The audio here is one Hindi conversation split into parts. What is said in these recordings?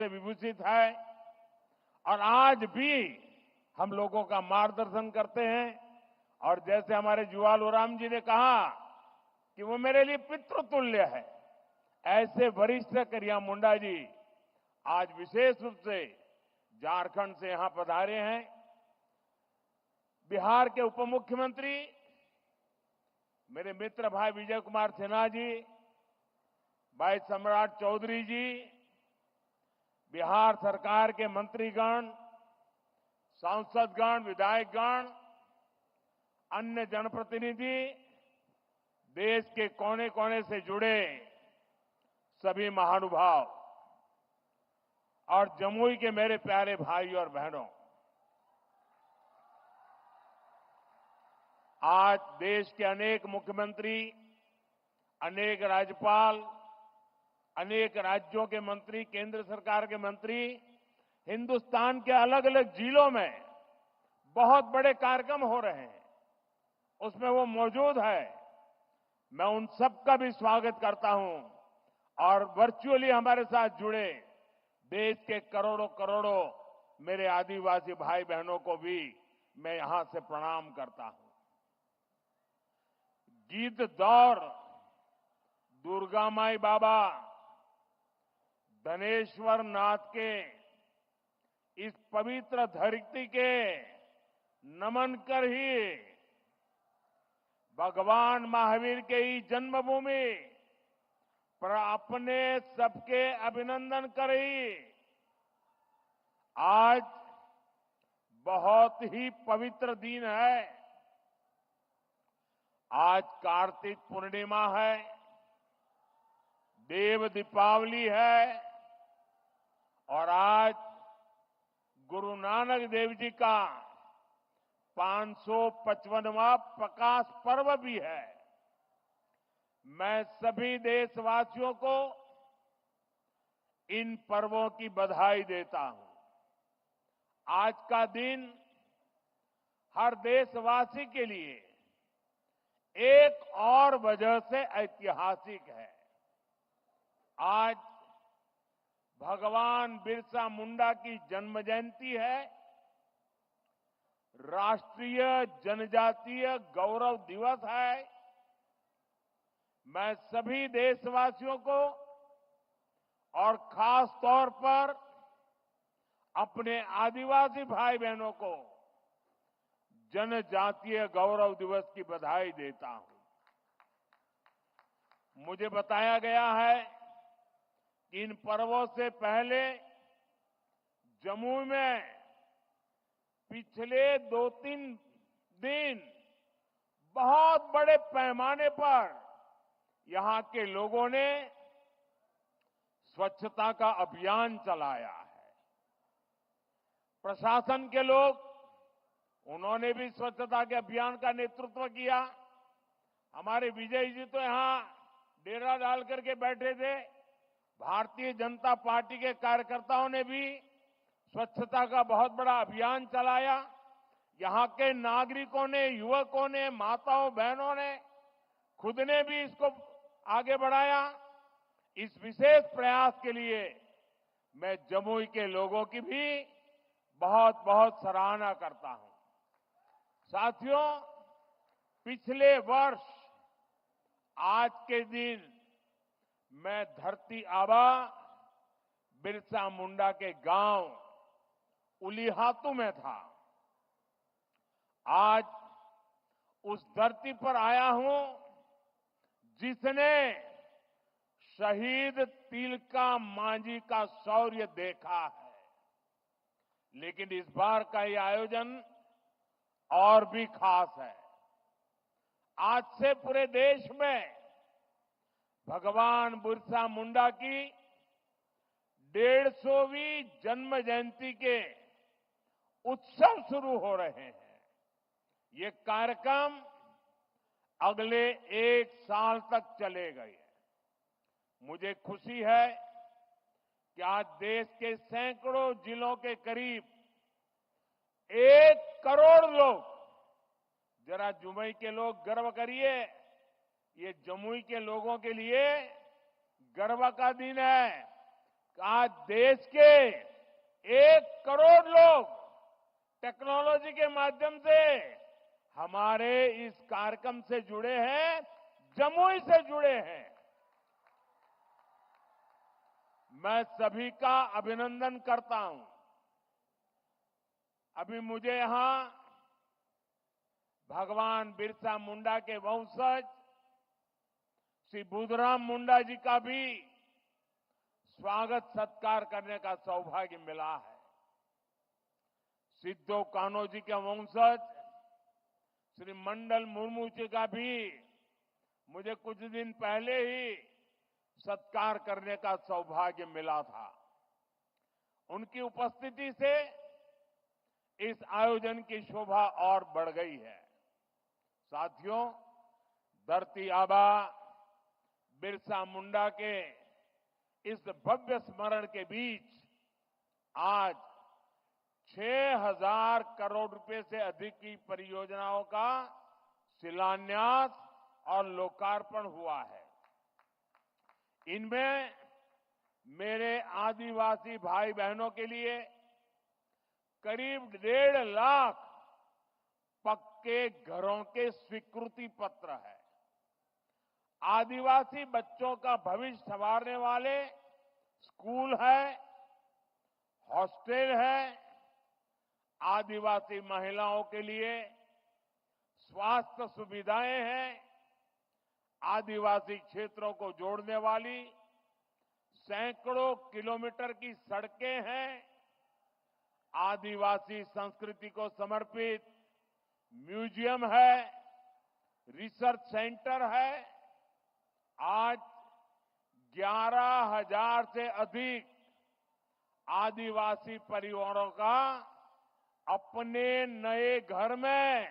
से विभूषित है और आज भी हम लोगों का मार्गदर्शन करते हैं। और जैसे हमारे जुवाल ओराम जी ने कहा कि वो मेरे लिए पितृतुल्य है, ऐसे वरिष्ठ करिया मुंडा जी आज विशेष रूप से झारखंड से यहां पधारे हैं। बिहार के उप मुख्यमंत्री मेरे मित्र भाई विजय कुमार सिन्हा जी, भाई सम्राट चौधरी जी, बिहार सरकार के मंत्रीगण, सांसदगण, विधायकगण, अन्य जनप्रतिनिधि, देश के कोने कोने से जुड़े सभी महानुभाव और जमुई के मेरे प्यारे भाई और बहनों, आज देश के अनेक मुख्यमंत्री, अनेक राज्यपाल, अनेक राज्यों के मंत्री, केंद्र सरकार के मंत्री हिंदुस्तान के अलग अलग जिलों में बहुत बड़े कार्यक्रम हो रहे हैं, उसमें वो मौजूद है। मैं उन सबका भी स्वागत करता हूं और वर्चुअली हमारे साथ जुड़े देश के करोड़ों करोड़ों मेरे आदिवासी भाई बहनों को भी मैं यहां से प्रणाम करता हूं। गीत दौर दुर्गा माई बाबा धनेश्वर नाथ के इस पवित्र धरती के नमन कर ही भगवान महावीर के ही जन्मभूमि पर अपने सबके अभिनंदन कर ही आज बहुत ही पवित्र दिन है। आज कार्तिक पूर्णिमा है, देव दीपावली है और आज गुरु नानक देव जी का 555वां प्रकाश पर्व भी है। मैं सभी देशवासियों को इन पर्वों की बधाई देता हूं। आज का दिन हर देशवासी के लिए एक और वजह से ऐतिहासिक है। आज भगवान बिरसा मुंडा की जन्म जयंती है, राष्ट्रीय जनजातीय गौरव दिवस है। मैं सभी देशवासियों को और खास तौर पर अपने आदिवासी भाई बहनों को जनजातीय गौरव दिवस की बधाई देता हूं। मुझे बताया गया है कि इन पर्वों से पहले जमुई में पिछले 2-3 दिन बहुत बड़े पैमाने पर यहां के लोगों ने स्वच्छता का अभियान चलाया है। प्रशासन के लोग, उन्होंने भी स्वच्छता के अभियान का नेतृत्व किया। हमारे विजय जी तो यहां डेरा डाल करके बैठे थे। भारतीय जनता पार्टी के कार्यकर्ताओं ने भी स्वच्छता का बहुत बड़ा अभियान चलाया। यहां के नागरिकों ने, युवकों ने, माताओं बहनों ने, खुद ने भी इसको आगे बढ़ाया। इस विशेष प्रयास के लिए मैं जमुई के लोगों की भी बहुत बहुत सराहना करता हूं। साथियों, पिछले वर्ष आज के दिन मैं धरती आबा बिरसा मुंडा के गांव उलीहातू में था। आज उस धरती पर आया हूं जिसने शहीद तिलका मांझी का शौर्य देखा है। लेकिन इस बार का ये आयोजन और भी खास है। आज से पूरे देश में भगवान बिरसा मुंडा की 150वीं जन्म जयंती के उत्सव शुरू हो रहे हैं। ये कार्यक्रम अगले 1 साल तक चलेगा। मुझे खुशी है कि आज देश के सैकड़ों जिलों के करीब 1 करोड़ लोग, जरा जमुई के लोग गर्व करिए, ये जमुई के लोगों के लिए गर्व का दिन है। आज देश के 1 करोड़ लोग टेक्नोलॉजी के माध्यम से हमारे इस कार्यक्रम से जुड़े हैं, जमुई से जुड़े हैं। मैं सभी का अभिनंदन करता हूं। अभी मुझे यहां भगवान बिरसा मुंडा के वंशज श्री बुधराम मुंडा जी का भी स्वागत सत्कार करने का सौभाग्य मिला है। सिद्धो कान्हो जी के वंशज श्री मंडल मुर्मू जी का भी मुझे कुछ दिन पहले ही सत्कार करने का सौभाग्य मिला था। उनकी उपस्थिति से इस आयोजन की शोभा और बढ़ गई है। साथियों, धरती आबा बिरसा मुंडा के इस भव्य स्मरण के बीच आज 6,000 करोड़ रुपए से अधिक की परियोजनाओं का शिलान्यास और लोकार्पण हुआ है। इनमें मेरे आदिवासी भाई बहनों के लिए करीब 1.5 लाख पक्के घरों के स्वीकृति पत्र है। आदिवासी बच्चों का भविष्य संवारने वाले स्कूल है, हॉस्टल है, आदिवासी महिलाओं के लिए स्वास्थ्य सुविधाएं हैं, आदिवासी क्षेत्रों को जोड़ने वाली सैकड़ों किलोमीटर की सड़कें हैं, आदिवासी संस्कृति को समर्पित म्यूजियम है, रिसर्च सेंटर है। आज 11,000 से अधिक आदिवासी परिवारों का अपने नए घर में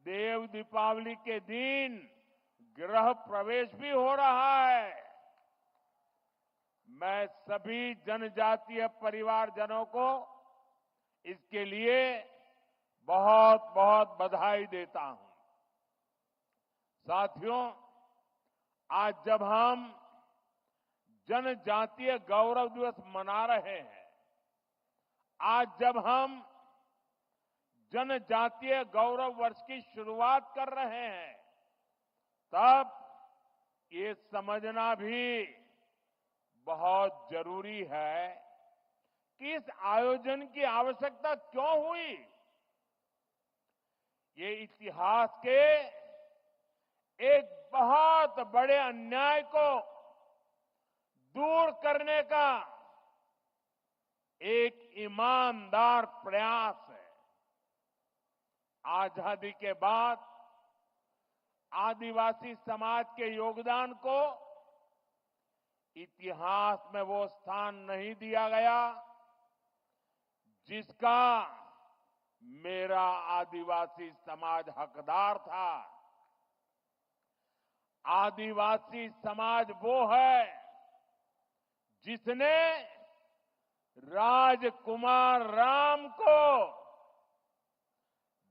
देव दीपावली के दिन गृह प्रवेश भी हो रहा है। मैं सभी जनजातीय परिवारजनों को इसके लिए बहुत बहुत बधाई देता हूं। साथियों, आज जब हम जनजातीय गौरव दिवस मना रहे हैं, आज जब हम जनजातीय गौरव वर्ष की शुरुआत कर रहे हैं, तब ये समझना भी बहुत जरूरी है कि इस आयोजन की आवश्यकता क्यों हुई। ये इतिहास के एक बहुत बड़े अन्याय को दूर करने का एक ईमानदार प्रयास है। आजादी के बाद आदिवासी समाज के योगदान को इतिहास में वो स्थान नहीं दिया गया जिसका मेरा आदिवासी समाज हकदार था। आदिवासी समाज वो है जिसने राजकुमार राम को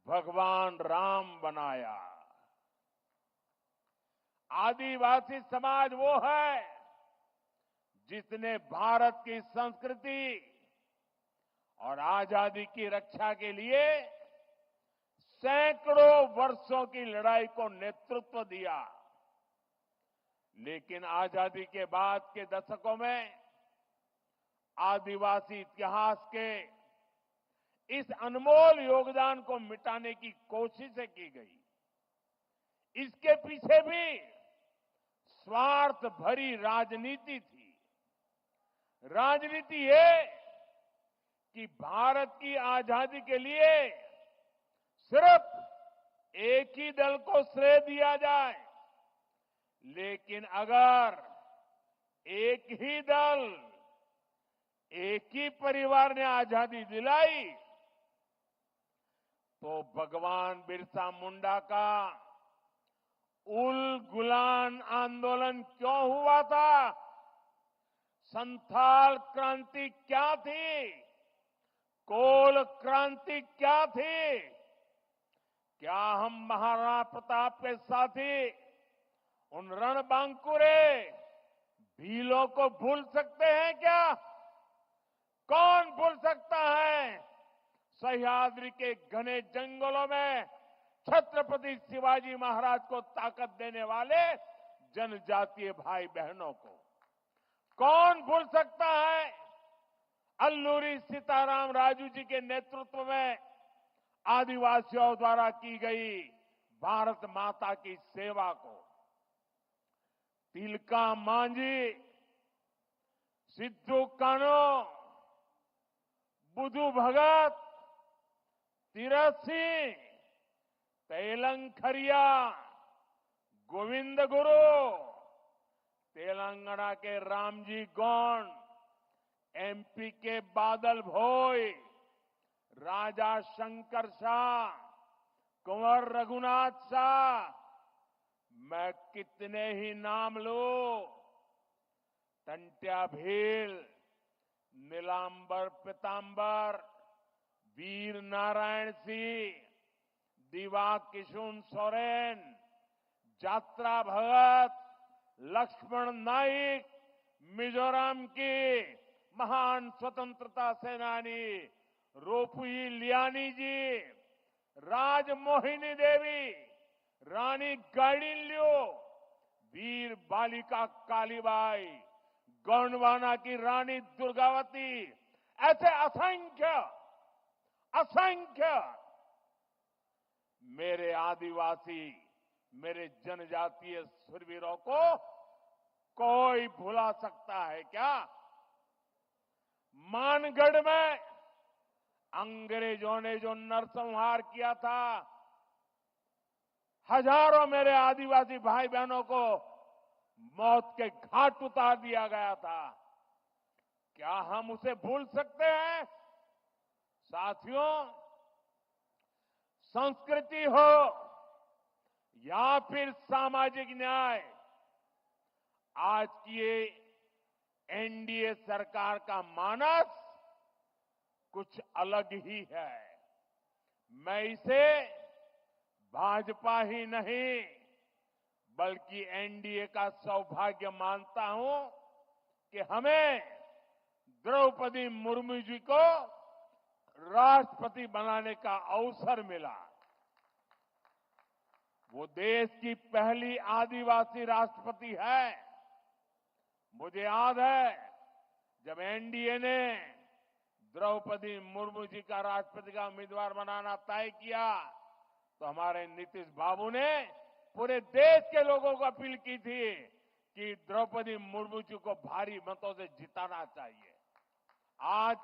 भगवान राम बनाया। आदिवासी समाज वो है जिसने भारत की संस्कृति और आजादी की रक्षा के लिए सैकड़ों वर्षों की लड़ाई को नेतृत्व दिया। लेकिन आजादी के बाद के दशकों में आदिवासी इतिहास के इस अनमोल योगदान को मिटाने की कोशिशें की गई। इसके पीछे भी स्वार्थ भरी राजनीति थी। राजनीति ये कि भारत की आजादी के लिए सिर्फ एक ही दल को श्रेय दिया जाए, लेकिन अगर एक ही दल, एक ही परिवार ने आजादी दिलाई तो भगवान बिरसा मुंडा का उल गुलान आंदोलन क्यों हुआ था? संथाल क्रांति क्या थी? कोल क्रांति क्या थी? क्या हम महाराणा प्रताप के साथी उन रणबांकुरे भीलों को भूल सकते हैं क्या? सह्याद्री के घने जंगलों में छत्रपति शिवाजी महाराज को ताकत देने वाले जनजातीय भाई बहनों को कौन भूल सकता है। अल्लूरी सीताराम राजू जी के नेतृत्व में आदिवासियों द्वारा की गई भारत माता की सेवा को। तिलका मांझी, सिद्धू कान्हो, बुधू भगत, तीरथ सिंह, तेलंग खरिया, गोविंद गुरु, तेलंगाना के रामजी गौंड, एमपी के बादल भोई, राजा शंकर शाह, कुंवर रघुनाथ शाह, मैं कितने ही नाम लूं। टंट्या भील, नीलांबर पीतांबर, वीर नारायण सिंह, दिवा किशुन सोरेन, जात्रा भगत, लक्ष्मण नाइक, मिजोरम की महान स्वतंत्रता सेनानी रोपुई लियानी जी, राजमोहिनी देवी, रानी गाइडिनल्यू, वीर बालिका कालीबाई, गोंडवाना की रानी दुर्गावती, ऐसे असंख्य असंख्य मेरे आदिवासी, मेरे जनजातीय शूरवीरों को कोई भुला सकता है क्या। मानगढ़ में अंग्रेजों ने जो नरसंहार किया था, हजारों मेरे आदिवासी भाई बहनों को मौत के घाट उतार दिया गया था, क्या हम उसे भूल सकते हैं। साथियों, संस्कृति हो या फिर सामाजिक न्याय, आज की ये एनडीए सरकार का मानस कुछ अलग ही है। मैं इसे भाजपा ही नहीं बल्कि एनडीए का सौभाग्य मानता हूं कि हमें द्रौपदी मुर्मू जी को राष्ट्रपति बनाने का अवसर मिला। वो देश की पहली आदिवासी राष्ट्रपति है। मुझे याद है जब एनडीए ने द्रौपदी मुर्मू जी का राष्ट्रपति का उम्मीदवार बनाना तय किया तो हमारे नीतीश बाबू ने पूरे देश के लोगों को अपील की थी कि द्रौपदी मुर्मू जी को भारी मतों से जिताना चाहिए। आज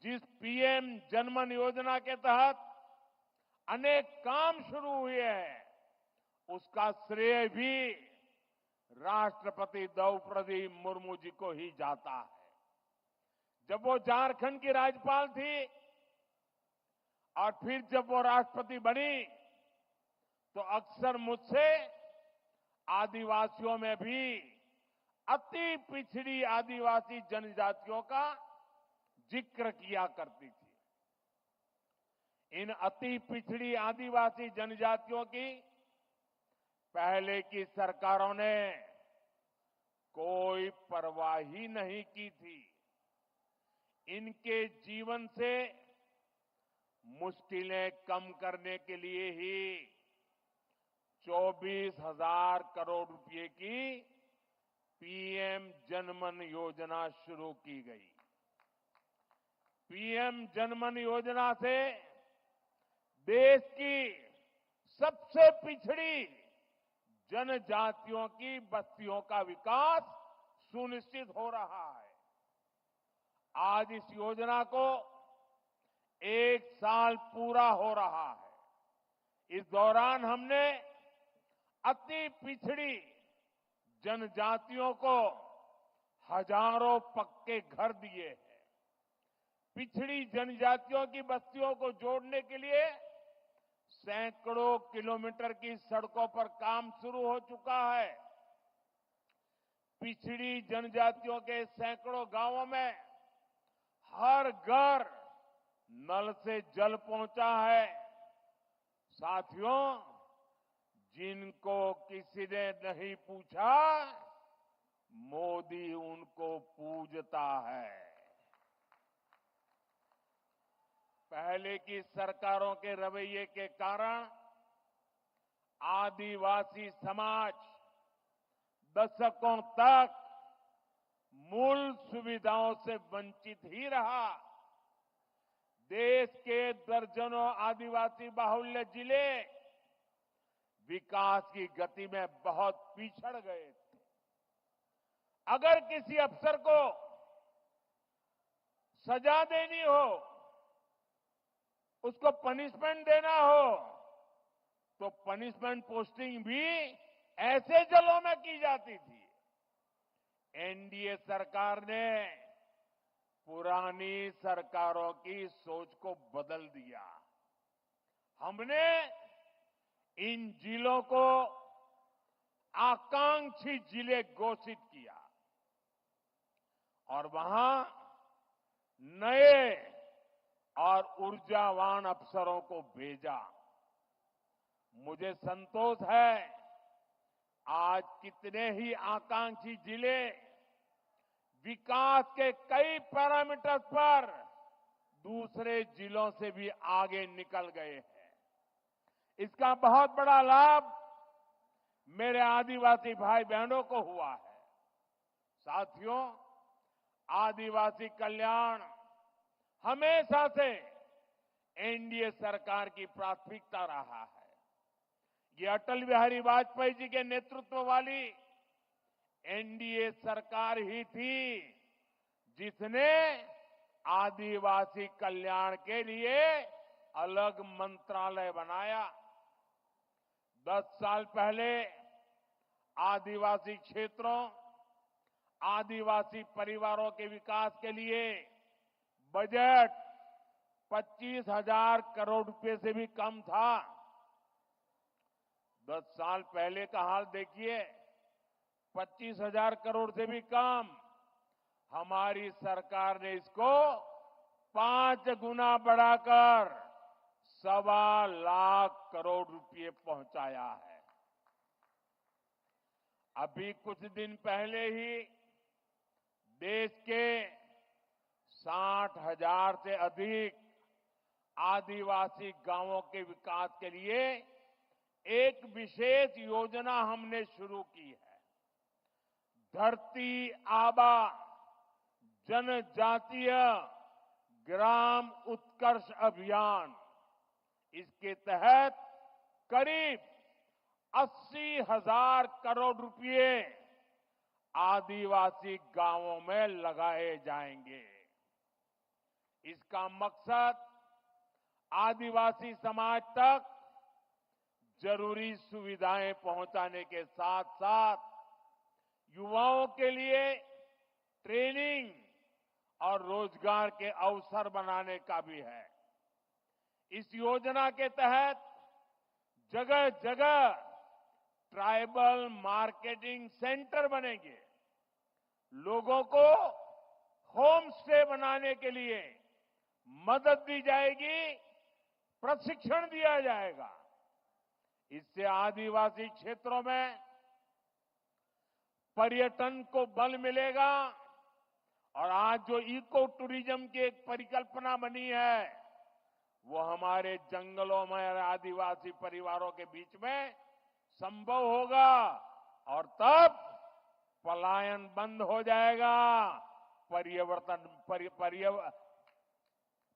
जिस पीएम जनमन योजना के तहत अनेक काम शुरू हुए हैं, उसका श्रेय भी राष्ट्रपति द्रौपदी मुर्मू जी को ही जाता है। जब वो झारखंड की राज्यपाल थी और फिर जब वो राष्ट्रपति बनी तो अक्सर मुझसे आदिवासियों में भी अति पिछड़ी आदिवासी जनजातियों का जिक्र किया करती थी। इन अति पिछड़ी आदिवासी जनजातियों की पहले की सरकारों ने कोई परवाह ही नहीं की थी। इनके जीवन से मुश्किलें कम करने के लिए ही 24,000 करोड़ रुपए की पीएम जनमन योजना शुरू की गई। पीएम जनमन योजना से देश की सबसे पिछड़ी जनजातियों की बस्तियों का विकास सुनिश्चित हो रहा है। आज इस योजना को 1 साल पूरा हो रहा है। इस दौरान हमने अति पिछड़ी जनजातियों को हजारों पक्के घर दिए हैं। पिछड़ी जनजातियों की बस्तियों को जोड़ने के लिए सैकड़ों किलोमीटर की सड़कों पर काम शुरू हो चुका है। पिछड़ी जनजातियों के सैकड़ों गांवों में हर घर नल से जल पहुंचा है। साथियों, जिनको किसी ने नहीं पूछा, मोदी उनको पूजता है। पहले की सरकारों के रवैये के कारण आदिवासी समाज दशकों तक मूल सुविधाओं से वंचित ही रहा। देश के दर्जनों आदिवासी बाहुल्य जिले विकास की गति में बहुत पिछड़ गए थे। अगर किसी अफसर को सजा देनी हो, उसको पनिशमेंट देना हो, तो पनिशमेंट पोस्टिंग भी ऐसे जिलों में की जाती थी। एनडीए सरकार ने पुरानी सरकारों की सोच को बदल दिया। हमने इन जिलों को आकांक्षी जिले घोषित किया और वहां नए और ऊर्जावान अफसरों को भेजा। मुझे संतोष है, आज कितने ही आकांक्षी जिले विकास के कई पैरामीटर्स पर दूसरे जिलों से भी आगे निकल गए हैं। इसका बहुत बड़ा लाभ मेरे आदिवासी भाई बहनों को हुआ है। साथियों, आदिवासी कल्याण हमेशा से एनडीए सरकार की प्राथमिकता रहा है। ये अटल बिहारी वाजपेयी जी के नेतृत्व वाली एनडीए सरकार ही थी जिसने आदिवासी कल्याण के लिए अलग मंत्रालय बनाया। 10 साल पहले आदिवासी क्षेत्रों, आदिवासी परिवारों के विकास के लिए बजट 25,000 करोड़ रुपए से भी कम था। 10 साल पहले का हाल देखिए, 25,000 करोड़ से भी कम। हमारी सरकार ने इसको 5 गुना बढ़ाकर 1.25 लाख करोड़ रुपए पहुंचाया है। अभी कुछ दिन पहले ही देश के 60,000 से अधिक आदिवासी गांवों के विकास के लिए एक विशेष योजना हमने शुरू की है। धरती आबा जनजातीय ग्राम उत्कर्ष अभियान। इसके तहत करीब 80,000 करोड़ रुपए आदिवासी गांवों में लगाए जाएंगे। इसका मकसद आदिवासी समाज तक जरूरी सुविधाएं पहुंचाने के साथ साथ युवाओं के लिए ट्रेनिंग और रोजगार के अवसर बनाने का भी है। इस योजना के तहत जगह जगह ट्राइबल मार्केटिंग सेंटर बनेंगे। लोगों को होम स्टे बनाने के लिए मदद दी जाएगी, प्रशिक्षण दिया जाएगा। इससे आदिवासी क्षेत्रों में पर्यटन को बल मिलेगा और आज जो इको टूरिज्म की एक परिकल्पना बनी है, वो हमारे जंगलों में आदिवासी परिवारों के बीच में संभव होगा और तब पलायन बंद हो जाएगा,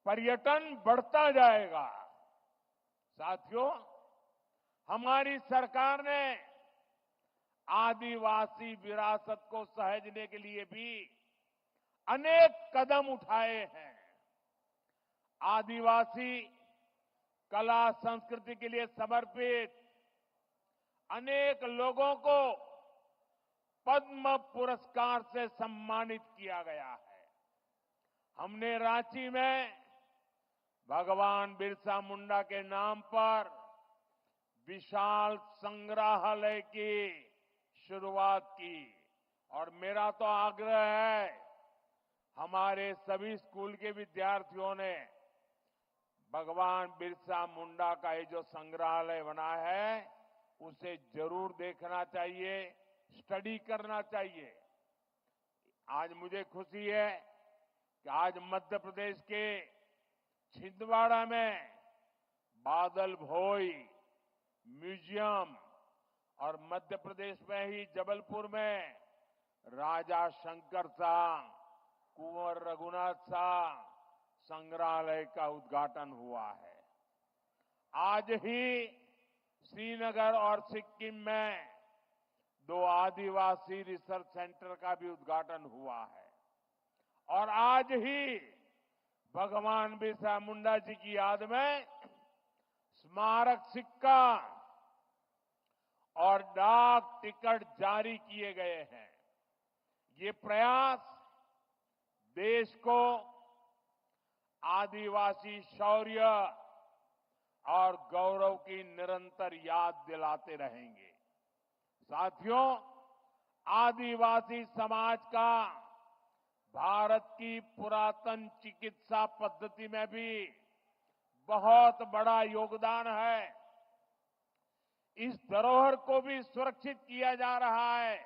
पर्यटन बढ़ता जाएगा। साथियों, हमारी सरकार ने आदिवासी विरासत को सहेजने के लिए भी अनेक कदम उठाए हैं। आदिवासी कला संस्कृति के लिए समर्पित अनेक लोगों को पद्म पुरस्कार से सम्मानित किया गया है। हमने रांची में भगवान बिरसा मुंडा के नाम पर विशाल संग्रहालय की शुरुआत की और मेरा तो आग्रह है, हमारे सभी स्कूल के विद्यार्थियों ने भगवान बिरसा मुंडा का ये जो संग्रहालय बना है उसे जरूर देखना चाहिए, स्टडी करना चाहिए। आज मुझे खुशी है कि आज मध्य प्रदेश के छिंदवाड़ा में बादल भोई म्यूजियम और मध्य प्रदेश में ही जबलपुर में राजा शंकर शाह कुंवर रघुनाथ शाह संग्रहालय का उद्घाटन हुआ है। आज ही श्रीनगर और सिक्किम में 2 आदिवासी रिसर्च सेंटर का भी उद्घाटन हुआ है और आज ही भगवान बिरसा मुंडा जी की याद में स्मारक सिक्का और डाक टिकट जारी किए गए हैं। ये प्रयास देश को आदिवासी शौर्य और गौरव की निरंतर याद दिलाते रहेंगे। साथियों, आदिवासी समाज का भारत की पुरातन चिकित्सा पद्धति में भी बहुत बड़ा योगदान है। इस धरोहर को भी सुरक्षित किया जा रहा है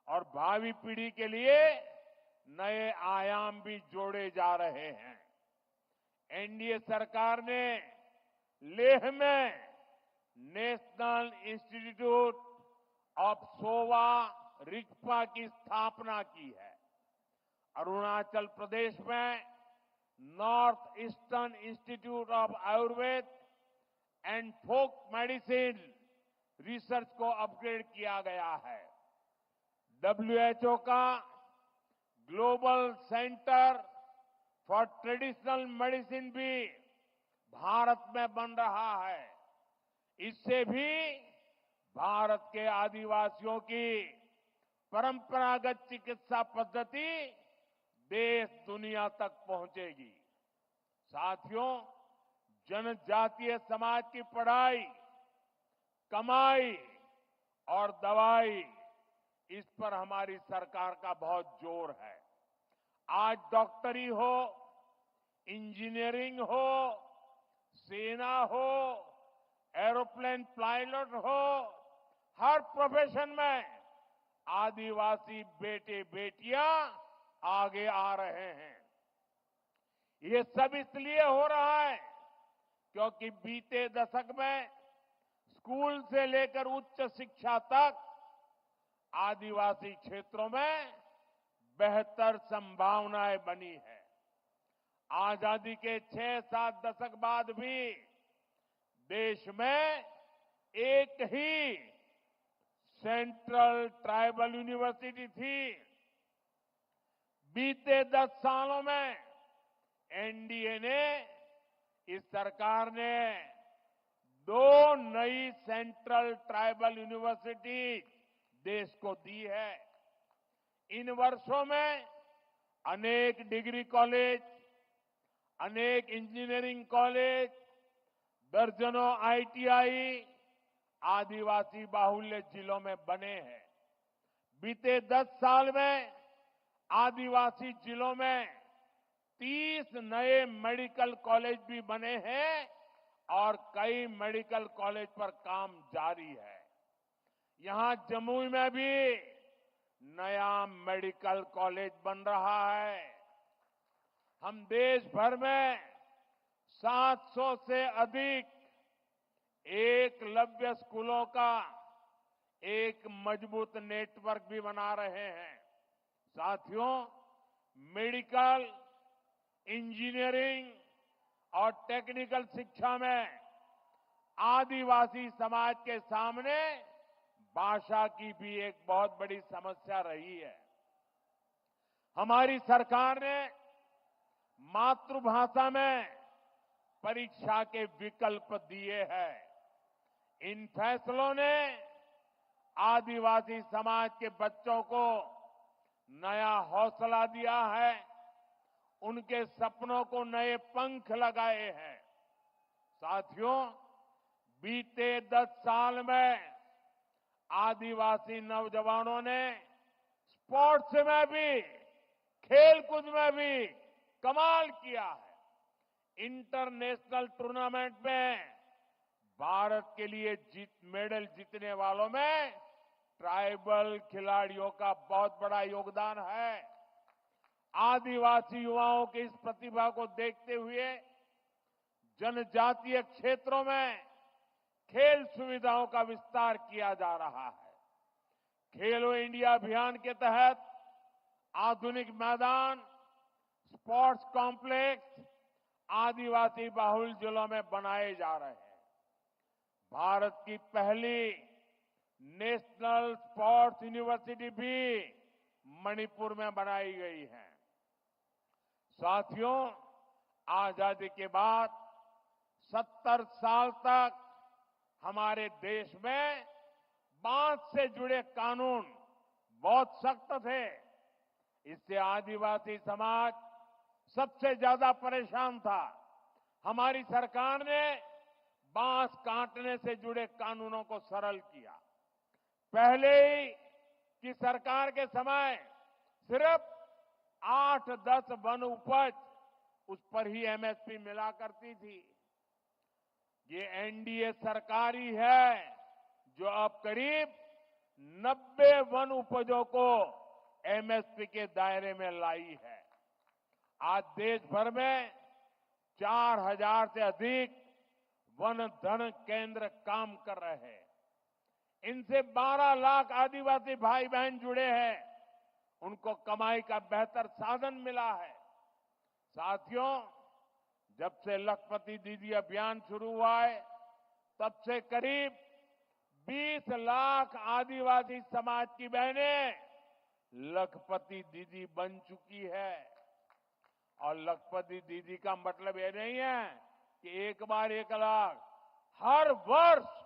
और भावी पीढ़ी के लिए नए आयाम भी जोड़े जा रहे हैं। एनडीए सरकार ने लेह में national institute of Sowa Rigpa की स्थापना की है। अरुणाचल प्रदेश में north eastern institute of Ayurveda and folk medicine research को अपग्रेड किया गया है। डब्ल्यूएचओ का global centre for traditional medicine भी भारत में बन रहा है। इससे भी भारत के आदिवासियों की परंपरागत चिकित्सा पद्धति देश दुनिया तक पहुंचेगी। साथियों, जनजातीय समाज की पढ़ाई, कमाई और दवाई, इस पर हमारी सरकार का बहुत जोर है। आज डॉक्टरी हो, इंजीनियरिंग हो, सेना हो, एरोप्लेन पायलट हो, हर प्रोफेशन में आदिवासी बेटे बेटियां आगे आ रहे हैं। ये सब इसलिए हो रहा है क्योंकि बीते दशक में स्कूल से लेकर उच्च शिक्षा तक आदिवासी क्षेत्रों में बेहतर संभावनाएं बनी है। आजादी के 6-7 दशक बाद भी देश में एक ही सेंट्रल ट्राइबल यूनिवर्सिटी थी। बीते 10 सालों में एनडीए ने, इस सरकार ने 2 नई सेंट्रल ट्राइबल यूनिवर्सिटी देश को दी है। इन वर्षों में अनेक डिग्री कॉलेज, अनेक इंजीनियरिंग कॉलेज, दर्जनों आईटीआई आदिवासी बाहुल्य जिलों में बने हैं। बीते 10 साल में आदिवासी जिलों में 30 नए मेडिकल कॉलेज भी बने हैं और कई मेडिकल कॉलेज पर काम जारी है। यहां जमुई में भी नया मेडिकल कॉलेज बन रहा है। हम देश भर में 700 से अधिक एकलव्य स्कूलों का एक मजबूत नेटवर्क भी बना रहे हैं। साथियों, मेडिकल, इंजीनियरिंग और टेक्निकल शिक्षा में आदिवासी समाज के सामने भाषा की भी एक बहुत बड़ी समस्या रही है। हमारी सरकार ने मातृभाषा में परीक्षा के विकल्प दिए हैं। इन फैसलों ने आदिवासी समाज के बच्चों को नया हौसला दिया है, उनके सपनों को नए पंख लगाए हैं। साथियों, बीते 10 साल में आदिवासी नौजवानों ने स्पोर्ट्स में भी, खेलकूद में भी कमाल किया है। इंटरनेशनल टूर्नामेंट में भारत के लिए मेडल जीतने वालों में ट्राइबल खिलाड़ियों का बहुत बड़ा योगदान है। आदिवासी युवाओं की इस प्रतिभा को देखते हुए जनजातीय क्षेत्रों में खेल सुविधाओं का विस्तार किया जा रहा है। खेलो इंडिया अभियान के तहत आधुनिक मैदान, स्पोर्ट्स कॉम्प्लेक्स आदिवासी बाहुल जिलों में बनाए जा रहे हैं। भारत की पहली नेशनल स्पोर्ट्स यूनिवर्सिटी भी मणिपुर में बनाई गई है। साथियों, आजादी के बाद 70 साल तक हमारे देश में बांध से जुड़े कानून बहुत सख्त थे। इससे आदिवासी समाज सबसे ज्यादा परेशान था। हमारी सरकार ने बांस काटने से जुड़े कानूनों को सरल किया। पहले ही की सरकार के समय सिर्फ 8-10 वन उपज उस पर ही एमएसपी मिला करती थी। ये एनडीए सरकार ही है जो अब करीब 90 वन उपजों को एमएसपी के दायरे में लाई है। आज देश भर में 4000 से अधिक वन धन केंद्र काम कर रहे हैं। इनसे 12 लाख आदिवासी भाई बहन जुड़े हैं। उनको कमाई का बेहतर साधन मिला है। साथियों, जब से लखपति दीदी अभियान शुरू हुआ है, तब से करीब 20 लाख आदिवासी समाज की बहनें लखपति दीदी बन चुकी है। और लखपति दीदी का मतलब ये नहीं है कि एक बार 1 लाख, हर वर्ष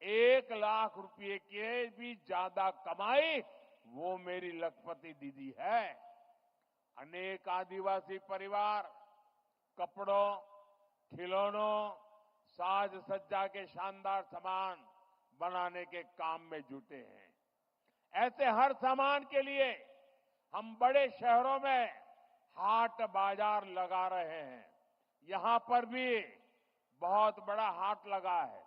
1 लाख रुपए के भी ज्यादा कमाई वो मेरी लखपति दीदी है। अनेक आदिवासी परिवार कपड़ों, खिलौनों, साज सज्जा के शानदार सामान बनाने के काम में जुटे हैं। ऐसे हर सामान के लिए हम बड़े शहरों में हाट बाजार लगा रहे हैं। यहां पर भी बहुत बड़ा हाट लगा है,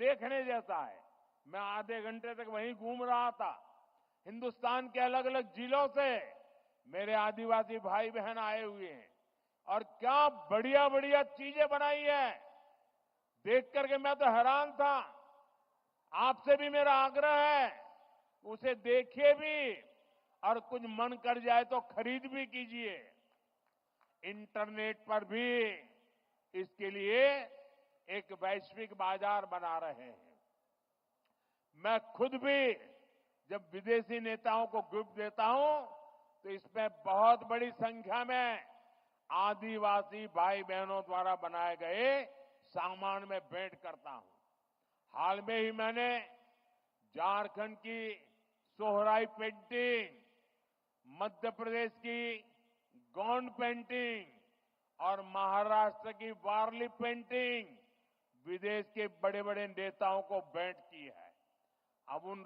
देखने जैसा है। मैं आधे घंटे तक वहीं घूम रहा था। हिंदुस्तान के अलग अलग जिलों से मेरे आदिवासी भाई बहन आए हुए हैं और क्या बढ़िया बढ़िया चीजें बनाई है। देख करके मैं तो हैरान था। आपसे भी मेरा आग्रह है, उसे देखिए भी और कुछ मन कर जाए तो खरीद भी कीजिए। इंटरनेट पर भी इसके लिए एक वैश्विक बाजार बना रहे हैं। मैं खुद भी जब विदेशी नेताओं को गिफ्ट देता हूं तो इसमें बहुत बड़ी संख्या में आदिवासी भाई बहनों द्वारा बनाए गए सामान में भेंट करता हूं। हाल में ही मैंने झारखंड की सोहराई पेंटिंग, मध्य प्रदेश की गोंड पेंटिंग और महाराष्ट्र की वारली पेंटिंग विदेश के बड़े बड़े नेताओं को भेंट की है। अब उन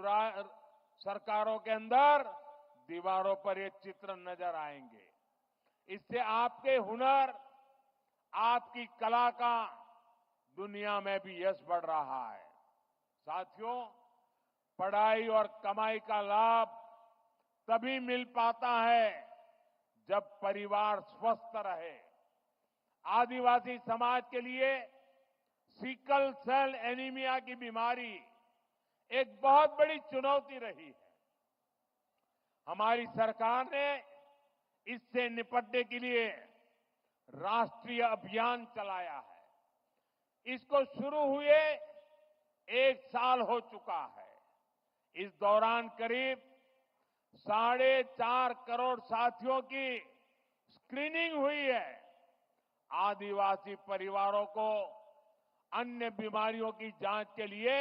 सरकारों के अंदर दीवारों पर ये चित्र नजर आएंगे। इससे आपके हुनर, आपकी कला का दुनिया में भी यश बढ़ रहा है। साथियों, पढ़ाई और कमाई का लाभ तभी मिल पाता है जब परिवार स्वस्थ रहे। आदिवासी समाज के लिए सिकल सेल एनीमिया की बीमारी एक बहुत बड़ी चुनौती रही है। हमारी सरकार ने इससे निपटने के लिए राष्ट्रीय अभियान चलाया है। इसको शुरू हुए 1 साल हो चुका है। इस दौरान करीब 4.5 करोड़ साथियों की स्क्रीनिंग हुई है। आदिवासी परिवारों को अन्य बीमारियों की जांच के लिए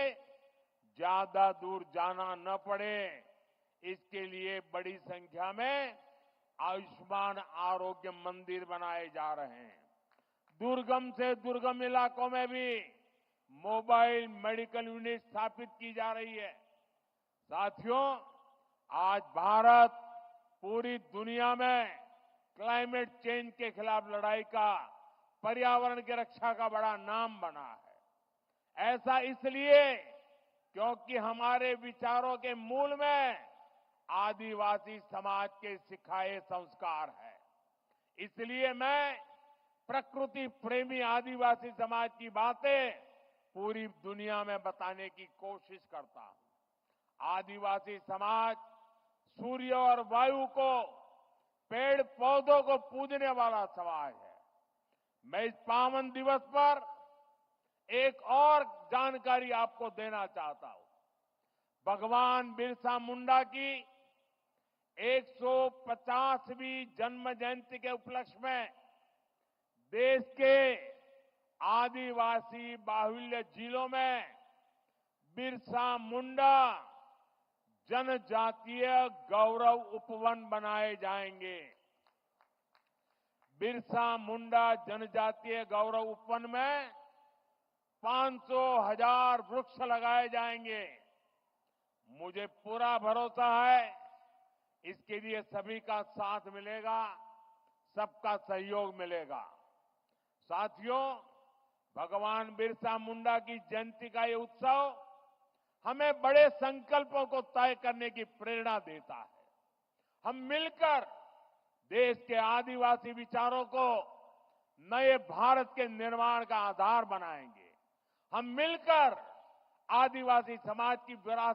ज्यादा दूर जाना न पड़े, इसके लिए बड़ी संख्या में आयुष्मान आरोग्य मंदिर बनाए जा रहे हैं। दुर्गम से दुर्गम इलाकों में भी मोबाइल मेडिकल यूनिट स्थापित की जा रही है। साथियों, आज भारत पूरी दुनिया में क्लाइमेट चेंज के खिलाफ लड़ाई का, पर्यावरण की रक्षा का बड़ा नाम बना है। ऐसा इसलिए क्योंकि हमारे विचारों के मूल में आदिवासी समाज के सिखाए संस्कार है। इसलिए मैं प्रकृति प्रेमी आदिवासी समाज की बातें पूरी दुनिया में बताने की कोशिश करता हूं। आदिवासी समाज सूर्य और वायु को, पेड़ पौधों को पूजने वाला समाज है। मैं इस पावन दिवस पर एक और जानकारी आपको देना चाहता हूं। भगवान बिरसा मुंडा की 150वीं जन्म जयंती के उपलक्ष्य में देश के आदिवासी बाहुल्य जिलों में बिरसा मुंडा जनजातीय गौरव उपवन बनाए जाएंगे। बिरसा मुंडा जनजातीय गौरव उपवन में 500,000 वृक्ष लगाए जाएंगे। मुझे पूरा भरोसा है इसके लिए सभी का साथ मिलेगा, सबका सहयोग मिलेगा। साथियों, भगवान बिरसा मुंडा की जयंती का ये उत्सव हमें बड़े संकल्पों को तय करने की प्रेरणा देता है। हम मिलकर देश के आदिवासी विचारों को नए भारत के निर्माण का आधार बनाएंगे। हम मिलकर आदिवासी समाज की विरासत